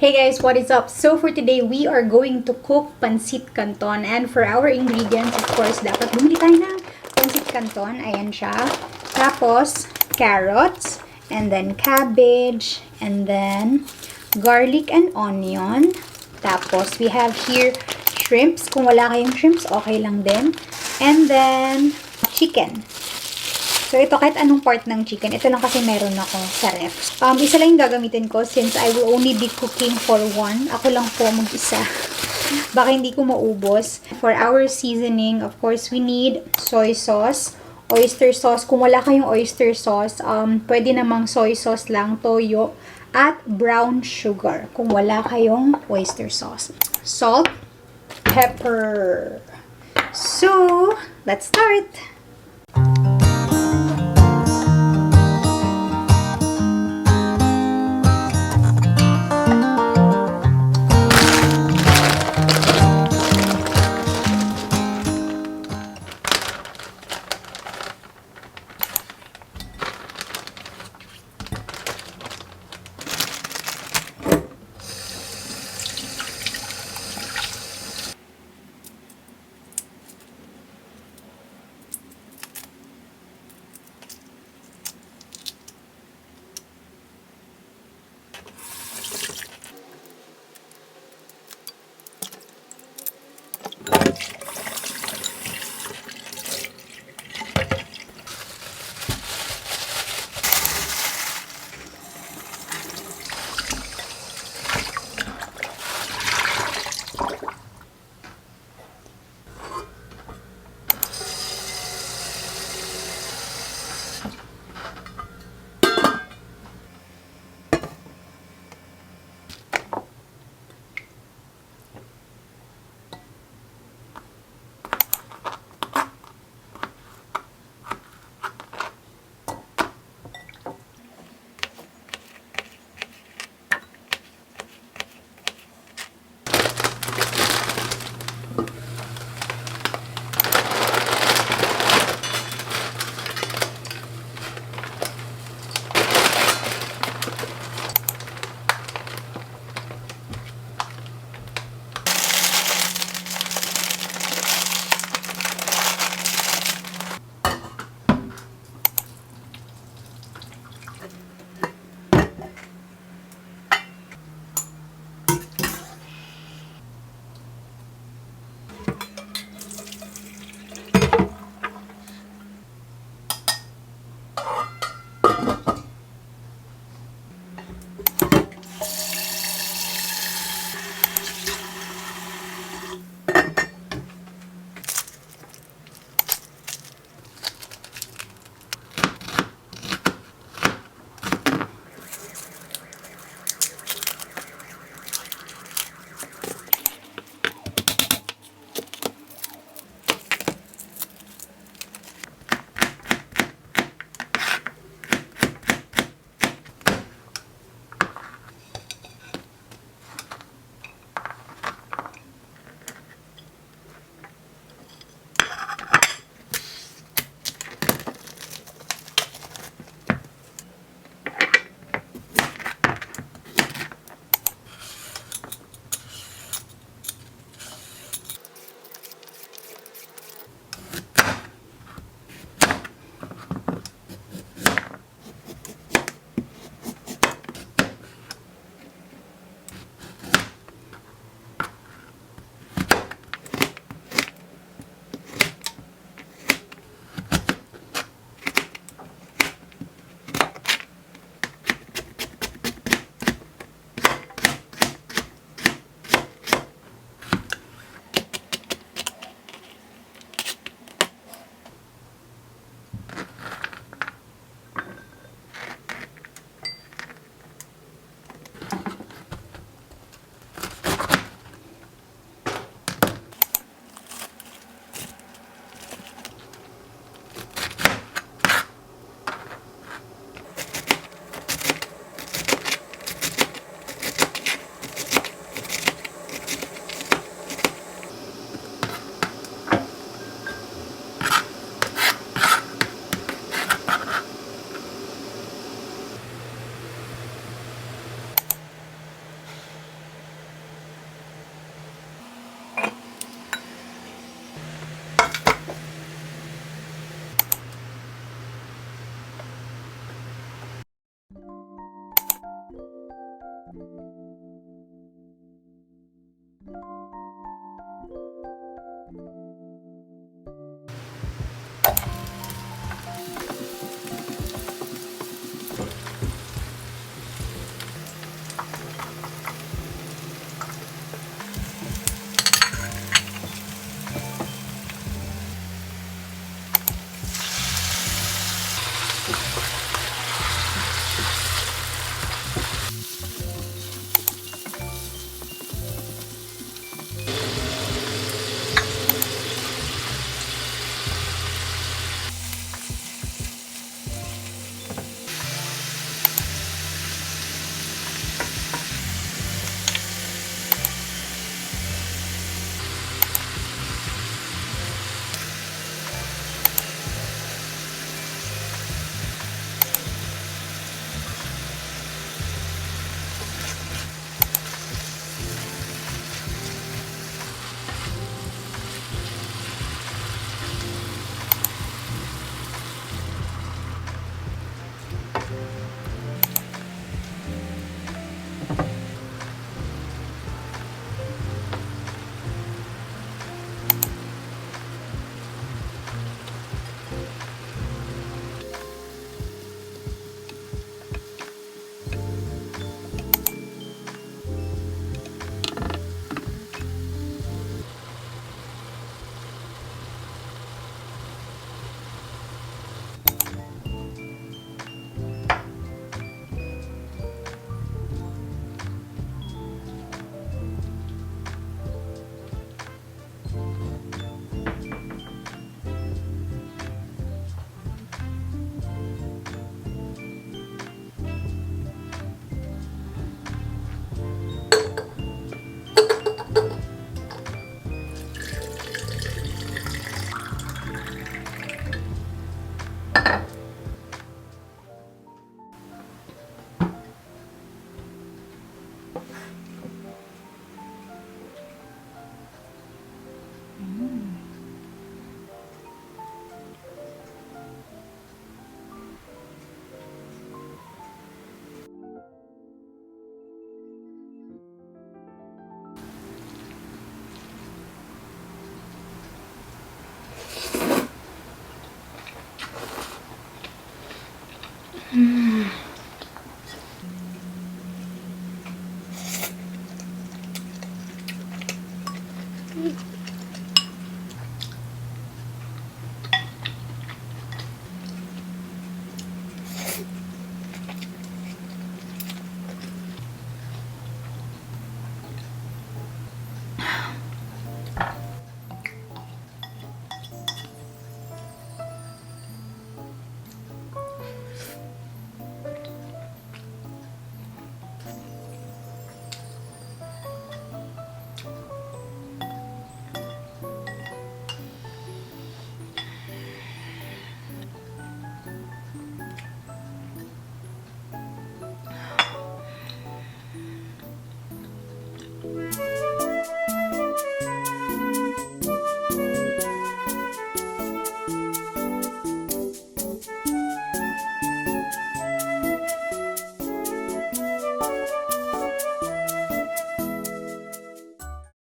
Hey guys, what is up? So for today, we are going to cook Pancit Canton. And for our ingredients, of course, dapat bumili tayo ng Pancit Canton. Ayan siya. Tapos, carrots, and then cabbage, and then garlic and onion. Tapos, we have here shrimps. Kung wala kayong shrimps, okay lang din. And then, chicken. So, ito kahit anong part ng chicken. Ito lang kasi meron ako sa ref. Isa lang yung gagamitin ko since I will only be cooking for one. Ako lang po mag-isa. Baka hindi ko maubos. For our seasoning, of course, we need soy sauce, oyster sauce. Kung wala kayong oyster sauce, pwede namang soy sauce lang, toyo, at brown sugar. Kung wala kayong oyster sauce. Salt, pepper. So, let's start!